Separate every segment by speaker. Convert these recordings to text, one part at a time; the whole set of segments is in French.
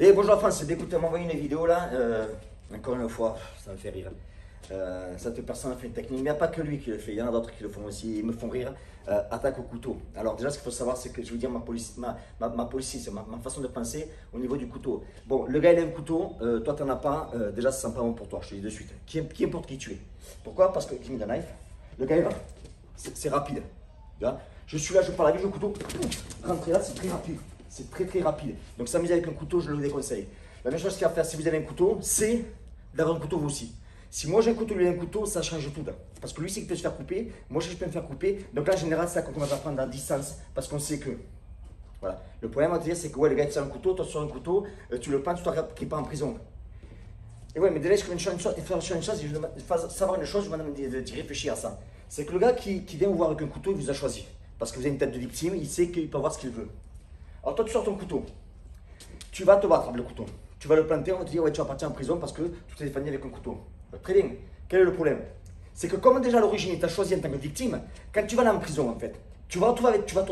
Speaker 1: Et bonjour la France, écoutez, m'a envoyé une vidéo là, encore une fois, ça me fait rire. Cette personne a fait une technique, mais il n'y a pas que lui qui le fait, il y en a d'autres qui le font aussi, ils me font rire. Attaque au couteau. Alors déjà ce qu'il faut savoir c'est que je veux dire ma policy, c'est ma façon de penser au niveau du couteau. Bon, le gars il a un couteau, toi tu n'en as pas, déjà ça sent pas bon pour toi, je te dis de suite. Qui importe qui tu es. Pourquoi? Parce que give me the knife, le gars il va, c'est rapide. Je suis là, je parle avec le couteau, rentrer là c'est très rapide. C'est très rapide. Donc s'amuser avec un couteau, je le déconseille. La même chose qu'il y a à faire si vous avez un couteau, c'est d'avoir un couteau vous aussi. Si moi j'ai un couteau, lui a un couteau, ça change tout. Parce que lui, c'est qu'il peut se faire couper. Moi, je peux me faire couper. Donc là, en général, c'est là qu'on commence à prendre la distance. Parce qu'on sait que. Voilà. Le problème à te dire, c'est que ouais, le gars, tu as un couteau, toi, tu as un couteau, tu le prends, tu dois qu'il pas en prison. Et ouais, mais déjà, je fais une chose, savoir une chose, je vais d'y réfléchir à ça. C'est que le gars qui vient vous voir avec un couteau, il vous a choisi. Parce que vous avez une tête de victime, il sait qu'il peut avoir ce qu'il veut. Alors toi, tu sors ton couteau. Tu vas te battre avec le couteau. Tu vas le planter, on va te dire, ouais, tu vas partir en prison parce que tu t'es défendu avec un couteau. Très bien. Quel est le problème? C'est que comme déjà à l'origine, il t'a choisi en tant que victime, quand tu vas aller en prison, en fait, tu vas te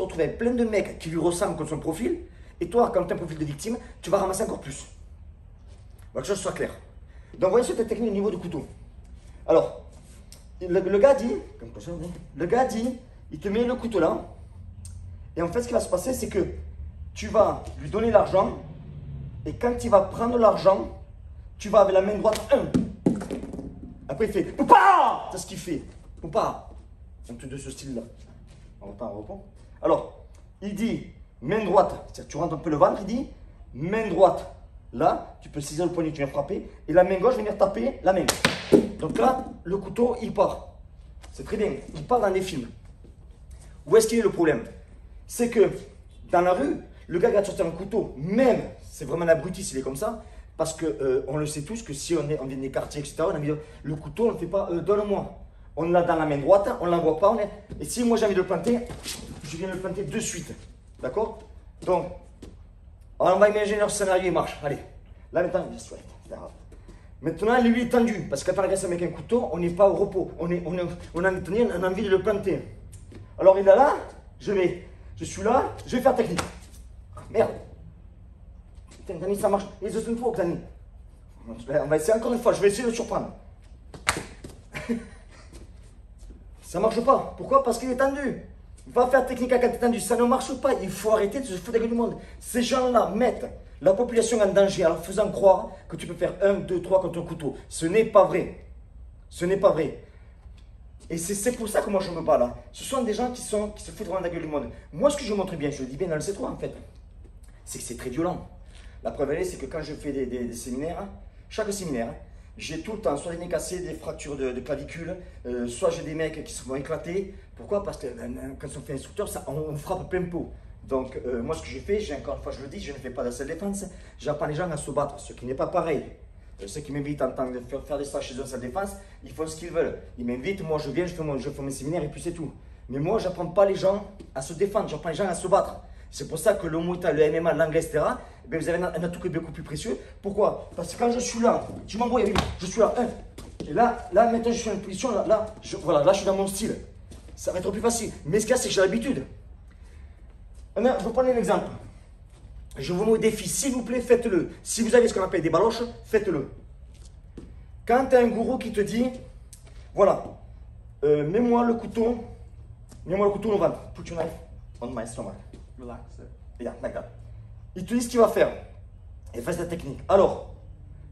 Speaker 1: retrouver avec plein de mecs qui lui ressemblent comme son profil, et toi, quand tu as un profil de victime, tu vas ramasser encore plus. Donc, que ça soit clair. Donc, voyez cette technique au niveau du couteau. Alors, le gars dit, il te met le couteau là, et en fait, ce qui va se passer, c'est que tu vas lui donner l'argent, et quand il va prendre l'argent, tu vas avec la main droite, après il fait Poupa! C'est ce qu'il fait. Poupa! Un truc de ce style-là. On reprend. Alors, il dit main droite, tu rentres un peu le ventre, il dit main droite. Là, tu peux saisir le poignet, tu viens frapper. Et la main gauche, venir taper la main. Donc là, le couteau, il part. C'est très bien. Il part dans des films. Où est-ce qu'il est le problème? C'est que dans la rue, le gars qui a sorti un couteau, même, c'est vraiment un abruti s'il est comme ça. Parce qu'on le sait tous que si on vient des quartiers, etc., on a envie le couteau, on ne le fait pas, donne-moi. On l'a dans la main droite, on ne l'envoie pas. Et si moi j'ai envie de le planter, je viens le planter de suite. D'accord? Donc, on va imaginer leur scénario, il marche. Allez, là maintenant, maintenant, lui est tendu. Parce que quand on agresse avec un couteau, on n'est pas au repos. On a envie de le planter. Alors il est là, je suis là, je vais faire technique. Merde. Dani, ça marche. Les autres fois, Dani. On va essayer encore une fois. Je vais essayer de le surprendre. Ça marche pas. Pourquoi? Parce qu'il est tendu. Va faire technique quand tu es tendu. Ça ne marche pas. Il faut arrêter de se foutre de la gueule du monde. Ces gens-là mettent la population en danger en leur faisant croire que tu peux faire 1, 2, 3 contre un couteau. Ce n'est pas vrai. Ce n'est pas vrai. Et c'est pour ça que moi je me bats là. Ce sont des gens qui se foutent vraiment de la gueule du monde. Moi, ce que je montre bien, je le dis bien dans le C3 en fait, c'est que c'est très violent. La preuve, c'est que quand je fais des séminaires, chaque séminaire, j'ai tout le temps soit des nez cassés, des fractures de clavicule, soit j'ai des mecs qui se vont éclater. Pourquoi? Parce que quand on fait instructeur, on frappe plein pot. Donc, moi, ce que j'ai fait, encore une fois, je le dis, je ne fais pas de la self-défense. J'apprends les gens à se battre, ce qui n'est pas pareil. Ceux qui m'invitent en tant que faire des stages chez eux en self-défense, ils font ce qu'ils veulent. Ils m'invitent, moi, je viens, je fais mes séminaires et puis c'est tout. Mais moi, je n'apprends pas les gens à se défendre, j'apprends les gens à se battre. C'est pour ça que le Muay Thai, le MMA, l'anglais, etc., eh vous avez un atout qui est beaucoup plus précieux. Pourquoi? Parce que quand je suis là, tu m'embrouilles avec lui, je suis là, et là, maintenant je suis dans une position, voilà, là je suis dans mon style. Ça va être plus facile. Mais ce qu'il y a, c'est que j'ai l'habitude. Je vais prendre un exemple. Je vous mets au défi, s'il vous plaît, faites-le. Si vous avez ce qu'on appelle des baloches, faites-le. Quand tu as un gourou qui te dit, voilà, mets-moi le couteau au ventre, put your knife on my stomach.
Speaker 2: Relax it.
Speaker 1: Yeah, like that. Il te dit ce qu'il va faire. Et fais cette technique. Alors,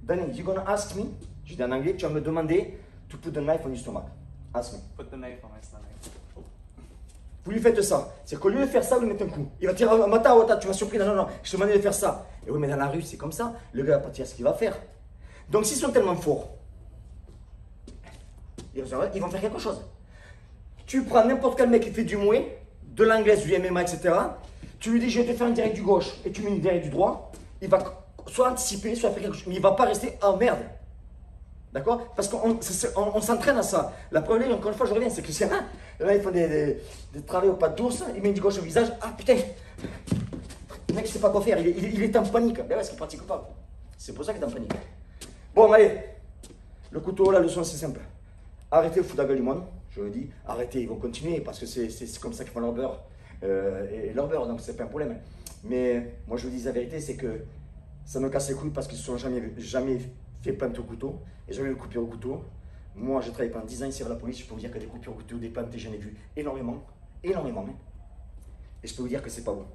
Speaker 1: Danny, you're gonna ask me, je dis en anglais, tu vas me demander to put the knife on your stomach. Ask me.
Speaker 2: Put the knife on my stomach.
Speaker 1: Vous lui faites ça. C'est qu'au lieu de faire ça, vous lui mettez un coup. Il va dire, Mata, tu m'as surpris. Non, je te demandais de faire ça. Et oui, mais dans la rue, c'est comme ça. Le gars va pas dire ce qu'il va faire. Donc, s'ils sont tellement forts, ils vont faire quelque chose. Tu prends n'importe quel mec qui fait du mouet, de l'anglaise, du MMA, etc. Tu lui dis, je vais te faire un direct du gauche et tu mets une direct du droit. Il va soit anticiper, soit faire quelque chose. Mais il ne va pas rester, oh merde. D'accord? Parce qu'on s'entraîne à ça. La preuve, encore une fois, je reviens, c'est que c'est là, ils font des travaux au pas d'ours, il met du gauche au visage. Ah putain! Le mec, il ne sait pas quoi faire, il est en panique. Ben ouais, parce qu'il ne pratique pas. C'est pour ça qu'il est en panique. Bon, allez. Le couteau, la leçon, c'est simple. Arrêtez le foutre de la gueule du monde. Je le dis, arrêtez, ils vont continuer parce que c'est comme ça qu'ils font leur beurre. Et leur beurre, donc c'est pas un problème. Mais moi, je vous dis la vérité, c'est que Ça me casse les couilles parce qu'ils ne se sont jamais fait planter au couteau et jamais eu de coupure au couteau. Moi, j'ai travaillé pendant 10 ans ici à la police. Je peux vous dire que des coupures au couteau, des plantes, j'en ai vu énormément. Énormément. Hein. Et je peux vous dire que c'est pas beau.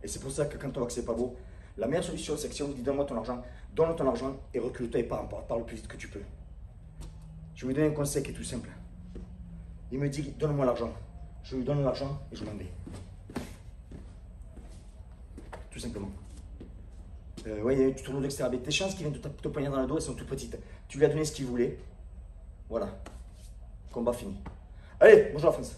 Speaker 1: Et c'est pour ça que quand on voit que c'est pas beau, la meilleure solution, c'est que si on vous dit donne-moi ton argent, donne-moi ton argent et recule-toi et parle le plus vite que tu peux. Je vais lui donner un conseil qui est tout simple. Il me dit donne-moi l'argent. Je lui donne l'argent et je m'en vais. Tout simplement. Ouais, il y a eu tout au long d'extérieur. Tes chances qu'il vienne te poignarder dans le dos, elles sont toutes petites. Tu lui as donné ce qu'il voulait. Voilà. Combat fini. Allez, bonjour la France.